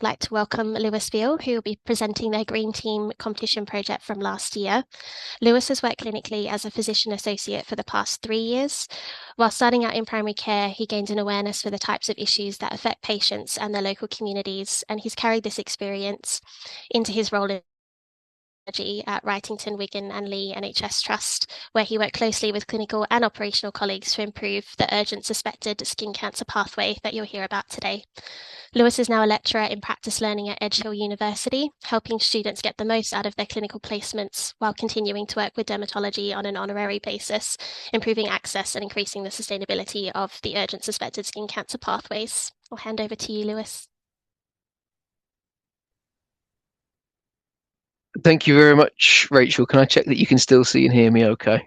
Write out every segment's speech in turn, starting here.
I'd like to welcome Lewis Veale, who will be presenting their Green Team competition project from last year. Lewis has worked clinically as a physician associate for the past 3 years. While starting out in primary care, he gained an awareness for the types of issues that affect patients and their local communities, and he's carried this experience into his role in at Wrightington, Wigan and Lee NHS Trust, where he worked closely with clinical and operational colleagues to improve the urgent suspected skin cancer pathway that you'll hear about today. Lewis is now a lecturer in practice learning at Edge Hill University, helping students get the most out of their clinical placements while continuing to work with dermatology on an honorary basis, improving access and increasing the sustainability of the urgent suspected skin cancer pathways. I'll hand over to you, Lewis. Thank you very much, Rachel. Can I check that you can still see and hear me okay?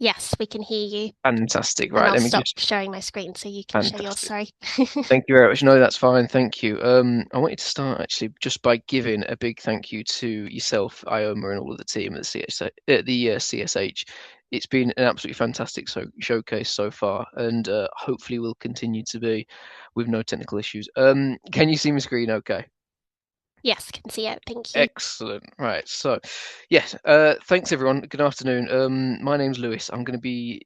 Yes, we can hear you. Fantastic. And Right, I'll let me stop just sharing my screen so you can share yours. fantastic. Sorry. Thank you very much. No, that's fine. Thank you. I wanted to start actually just by giving a big thank you to yourself, Ioma, and all of the team at the CSH. It's been an absolutely fantastic showcase so far, and hopefully will continue to be with no technical issues. Can you see my screen okay? Yes, can see it. Thank you. Excellent. Right. So, yes. Thanks everyone. Good afternoon. My name's Lewis. I'm going to be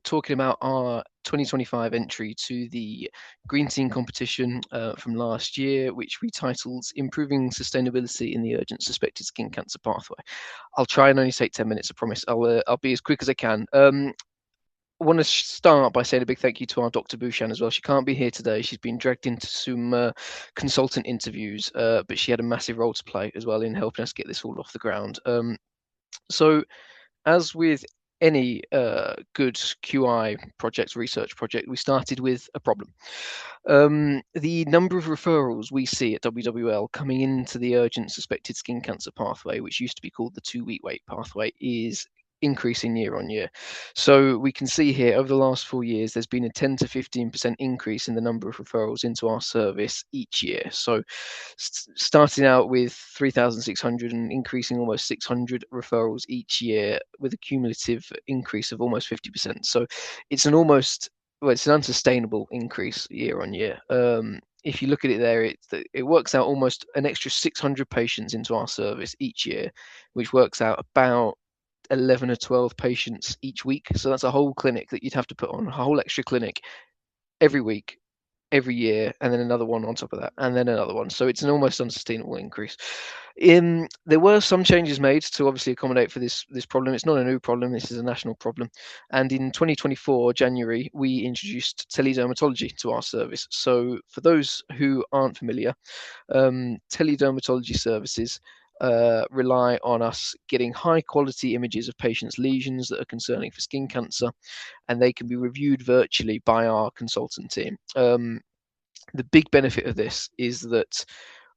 talking about our 2025 entry to the Green Team competition from last year, which we titled "Improving Sustainability in the Urgent Suspected Skin Cancer Pathway." I'll try and only take 10 minutes. I promise. I'll be as quick as I can. I want to start by saying a big thank you to our Dr. Bouchan as well. She can't be here today. She's been dragged into some consultant interviews, but she had a massive role to play as well in helping us get this all off the ground. So, as with any good QI project, research project, we started with a problem. The number of referrals we see at WWL coming into the urgent suspected skin cancer pathway, which used to be called the 2-week wait pathway, is increasing year on year. So we can see here over the last 4 years, there's been a 10 to 15% increase in the number of referrals into our service each year. So starting out with 3,600 and increasing almost 600 referrals each year with a cumulative increase of almost 50%. So it's an unsustainable increase year on year. If you look at it there, it works out almost an extra 600 patients into our service each year, which works out about 11 or 12 patients each week. So that's a whole clinic that you'd have to put on, a whole extra clinic every week, every year, and then another one on top of that, and then another one. So it's an almost unsustainable increase. There were some changes made to obviously accommodate for this problem. It's not a new problem. This is a national problem. And in 2024 January, we introduced teledermatology to our service. So for those who aren't familiar, teledermatology services rely on us getting high quality images of patients' lesions that are concerning for skin cancer, and they can be reviewed virtually by our consultant team. The big benefit of this is that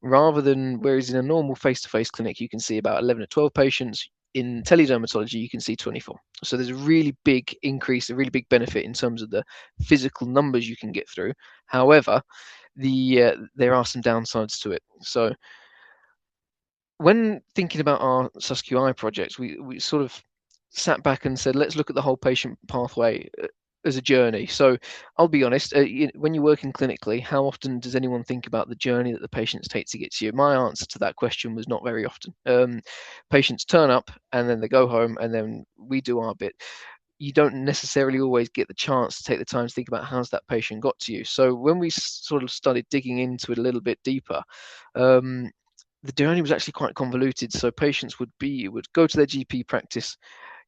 whereas in a normal face-to-face clinic you can see about 11 or 12 patients, in teledermatology you can see 24. So there's a really big increase, a really big benefit in terms of the physical numbers you can get through. However, there are some downsides to it. So when thinking about our SusQI project, we sort of sat back and said, let's look at the whole patient pathway as a journey. So I'll be honest, when you're working clinically, how often does anyone think about the journey that the patients take to get to you? My answer to that question was not very often. Patients turn up and then they go home and then we do our bit. You don't necessarily always get the chance to take the time to think about how's that patient got to you. So when we sort of started digging into it a little bit deeper, the journey was actually quite convoluted. So patients would go to their GP practice,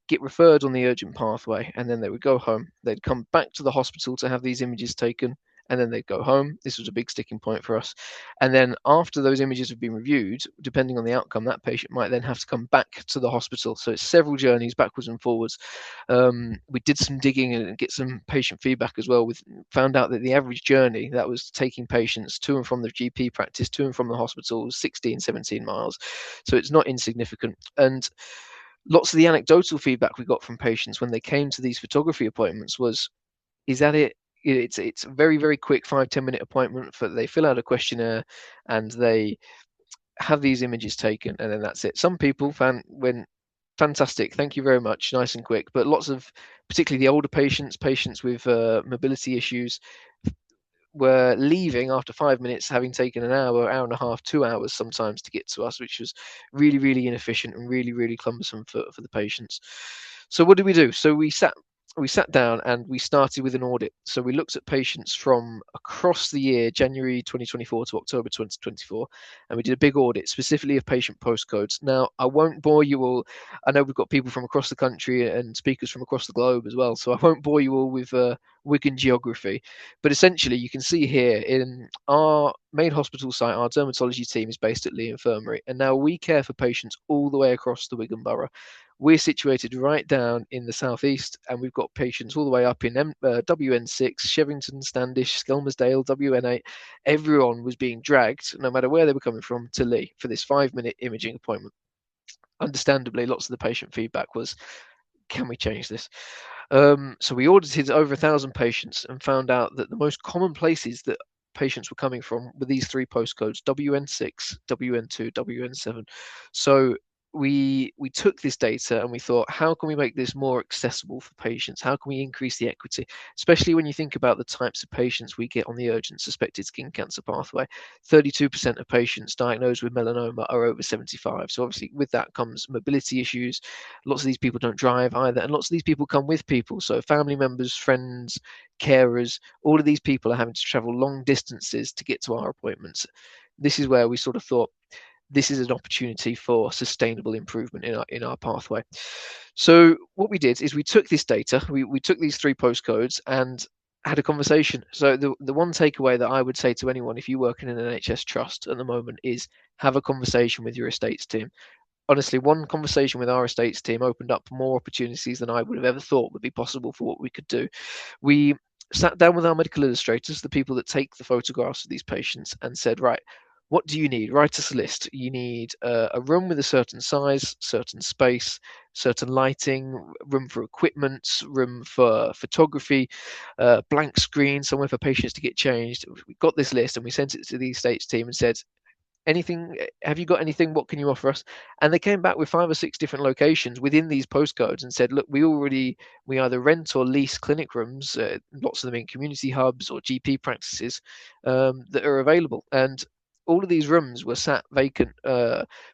get referred on the urgent pathway, and then they would go home. They'd come back to the hospital to have these images taken, and then they'd go home. This was a big sticking point for us. And then after those images have been reviewed, depending on the outcome, that patient might then have to come back to the hospital. So it's several journeys backwards and forwards. We did some digging and get some patient feedback as well. We found out that the average journey that was taking patients to and from the GP practice, to and from the hospital, was 16, 17 miles. So it's not insignificant. And lots of the anecdotal feedback we got from patients when they came to these photography appointments was, is that it? It's a very, very quick 5-10 minute appointment. They fill out a questionnaire and they have these images taken, and then that's it. Some people went fantastic, thank you very much, nice and quick. But lots of, particularly the older patients with mobility issues, were leaving after 5 minutes, having taken an hour, hour and a half, 2 hours sometimes to get to us, which was really, really inefficient and really, really cumbersome for the patients. So what did we do? So we sat down and we started with an audit. So we looked at patients from across the year, January 2024 to October 2024, and we did a big audit specifically of patient postcodes. Now, I won't bore you all. I know we've got people from across the country and speakers from across the globe as well, so I won't bore you all with Wigan geography. But essentially, you can see here in our main hospital site, our dermatology team is based at Lee Infirmary, and now we care for patients all the way across the Wigan Borough. We're situated right down in the southeast, and we've got patients all the way up in WN6, Shevington, Standish, Skelmersdale, WN8. Everyone was being dragged, no matter where they were coming from, to Lee for this 5-minute imaging appointment. Understandably, lots of the patient feedback was, can we change this? So we audited over 1,000 patients and found out that the most common places that patients were coming from were these three postcodes: WN6, WN2, WN7. So we took this data and we thought, how can we make this more accessible for patients? How can we increase the equity, especially when you think about the types of patients we get on the urgent suspected skin cancer pathway? 32% of patients diagnosed with melanoma are over 75. So obviously with that comes mobility issues. Lots of these people don't drive either, and lots of these people come with people. So family members, friends, carers, all of these people are having to travel long distances to get to our appointments. This is where we sort of thought, this is an opportunity for sustainable improvement in our pathway. So what we did is we took this data, we took these three postcodes and had a conversation. So the one takeaway that I would say to anyone, if you work in an NHS trust at the moment, is have a conversation with your estates team. Honestly, one conversation with our estates team opened up more opportunities than I would have ever thought would be possible for what we could do. We sat down with our medical illustrators, the people that take the photographs of these patients, and said, right, what do you need? Write us a list. You need a room with a certain size, certain space, certain lighting, room for equipment, room for photography, blank screen, somewhere for patients to get changed. We got this list and we sent it to the estates team and said, anything, have you got anything, what can you offer us? And they came back with 5 or 6 different locations within these postcodes and said, look, we either rent or lease clinic rooms, lots of them in community hubs or GP practices, that are available. And all of these rooms were sat vacant.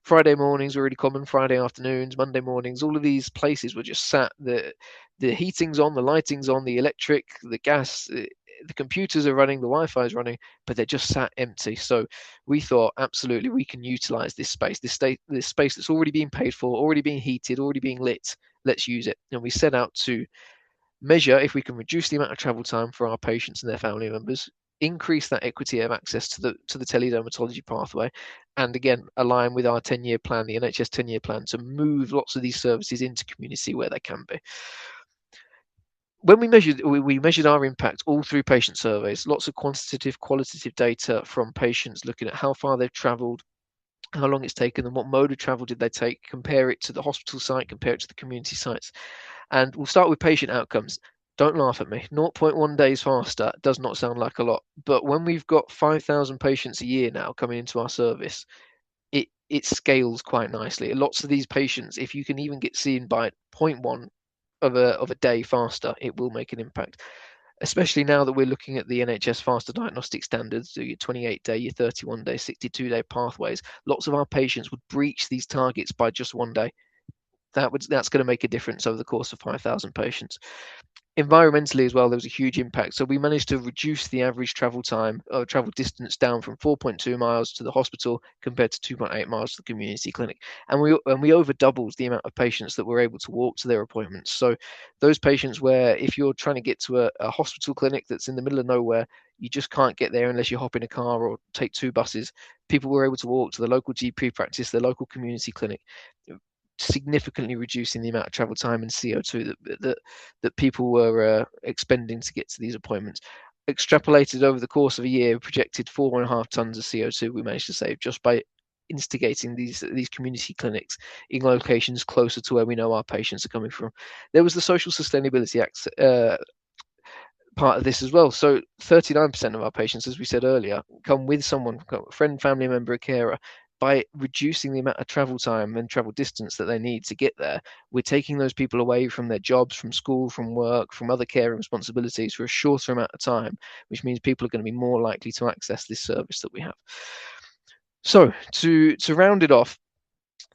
Friday mornings were really common, Friday afternoons, Monday mornings, all of these places were just sat. The heating's on, the lighting's on, the electric, the gas, the computers are running, the Wi-Fi is running, but they're just sat empty. So we thought, absolutely, we can utilize this space, this space that's already being paid for, already being heated, already being lit. Let's use it. And we set out to measure if we can reduce the amount of travel time for our patients and their family members, increase that equity of access to the teledermatology pathway, and again align with our 10-year plan, the NHS 10-year plan, to move lots of these services into community where they can be. When we measured our impact all through patient surveys, lots of quantitative, qualitative data from patients looking at how far they've travelled, how long it's taken them, what mode of travel did they take, compare it to the hospital site, compare it to the community sites. And we'll start with patient outcomes. Don't laugh at me. 0.1 days faster does not sound like a lot. But when we've got 5,000 patients a year now coming into our service, it scales quite nicely. Lots of these patients, if you can even get seen by 0.1 of a day faster, it will make an impact. Especially now that we're looking at the NHS faster diagnostic standards, so your 28-day, your 31-day, 62-day pathways. Lots of our patients would breach these targets by just 1 day. That's going to make a difference over the course of 5,000 patients. Environmentally as well, there was a huge impact. So we managed to reduce the average travel time, travel distance down from 4.2 miles to the hospital compared to 2.8 miles to the community clinic. And we over doubled the amount of patients that were able to walk to their appointments. So those patients where if you're trying to get to a hospital clinic that's in the middle of nowhere, you just can't get there unless you hop in a car or take 2 buses. People were able to walk to the local GP practice, the local community clinic, significantly reducing the amount of travel time and CO2 that people were expending to get to these appointments. Extrapolated over the course of a year, projected 4.5 tons of CO2 we managed to save just by instigating these community clinics in locations closer to where we know our patients are coming from. There was the social sustainability part of this as well. So 39% of our patients, as we said earlier, come with someone, a friend, family member, a carer. by reducing the amount of travel time and travel distance that they need to get there, we're taking those people away from their jobs, from school, from work, from other care and responsibilities for a shorter amount of time, which means people are going to be more likely to access this service that we have. So to round it off,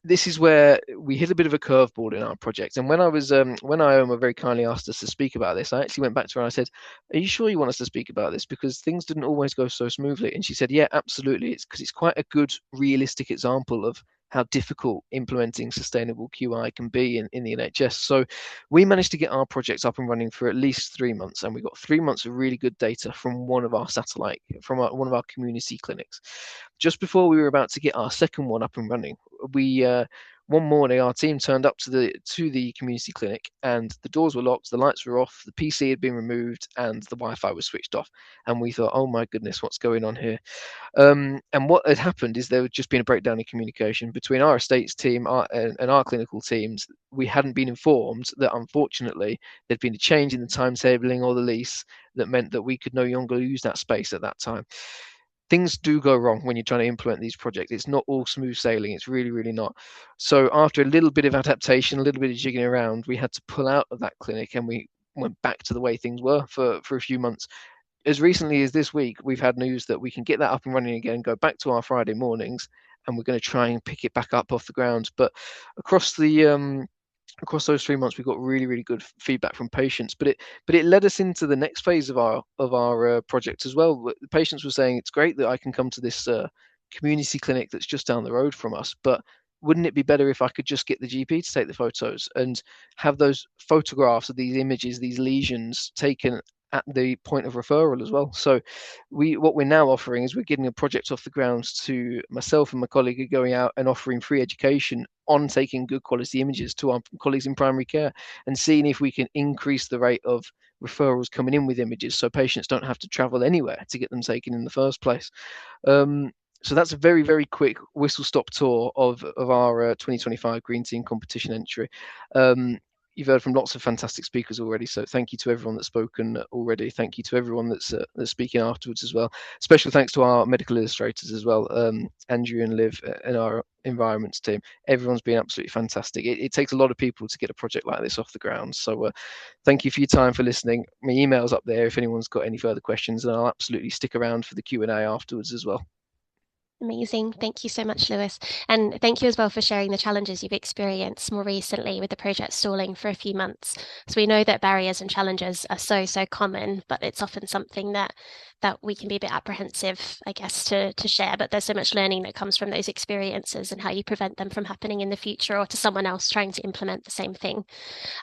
this is where we hit a bit of a curveball in our project. And when Ioma very kindly asked us to speak about this, I actually went back to her and I said, "Are you sure you want us to speak about this? Because things didn't always go so smoothly." And she said, "Yeah, absolutely. It's because it's quite a good, realistic example of how difficult implementing sustainable QI can be in the NHS." So we managed to get our projects up and running for at least 3 months, and we got 3 months of really good data from one of our one of our community clinics. Just before we were about to get our second one up and running, we one morning our team turned up to the community clinic, and the doors were locked, the lights were off, the PC had been removed, and the Wi-Fi was switched off. And we thought, oh my goodness, what's going on here? And what had happened is there had just been a breakdown in communication between our estates team and our clinical teams. We hadn't been informed that unfortunately there'd been a change in the timetabling or the lease that meant that we could no longer use that space at that time. Things do go wrong when you're trying to implement these projects. It's not all smooth sailing. It's really, really not. So after a little bit of adaptation, a little bit of jigging around, we had to pull out of that clinic and we went back to the way things were for a few months. As recently as this week, we've had news that we can get that up and running again, go back to our Friday mornings, and we're going to try and pick it back up off the ground. But across the across those 3 months, we got really, really good feedback from patients. But it led us into the next phase of our project as well. The patients were saying it's great that I can come to this community clinic that's just down the road from us, but wouldn't it be better if I could just get the GP to take the photos and have those photographs of these images, these lesions taken at the point of referral as well? So what we're now offering is we're getting a project off the ground to myself and my colleague are going out and offering free education on taking good quality images to our colleagues in primary care and seeing if we can increase the rate of referrals coming in with images so patients don't have to travel anywhere to get them taken in the first place. So that's a very, very quick whistle-stop tour of our 2025 Green Team competition entry. You've heard from lots of fantastic speakers already, so thank you to everyone that's spoken already. Thank you to everyone that's speaking afterwards as well. Special thanks to our medical illustrators as well, Andrew and Liv, and our environments team. Everyone's been absolutely fantastic. It takes a lot of people to get a project like this off the ground. So thank you for your time, for listening. My email's up there if anyone's got any further questions, and I'll absolutely stick around for the Q&A afterwards as well. Amazing. Thank you so much, Lewis. And thank you as well for sharing the challenges you've experienced more recently with the project stalling for a few months. So we know that barriers and challenges are so common, but it's often something that we can be a bit apprehensive, I guess, to share. But there's so much learning that comes from those experiences and how you prevent them from happening in the future or to someone else trying to implement the same thing.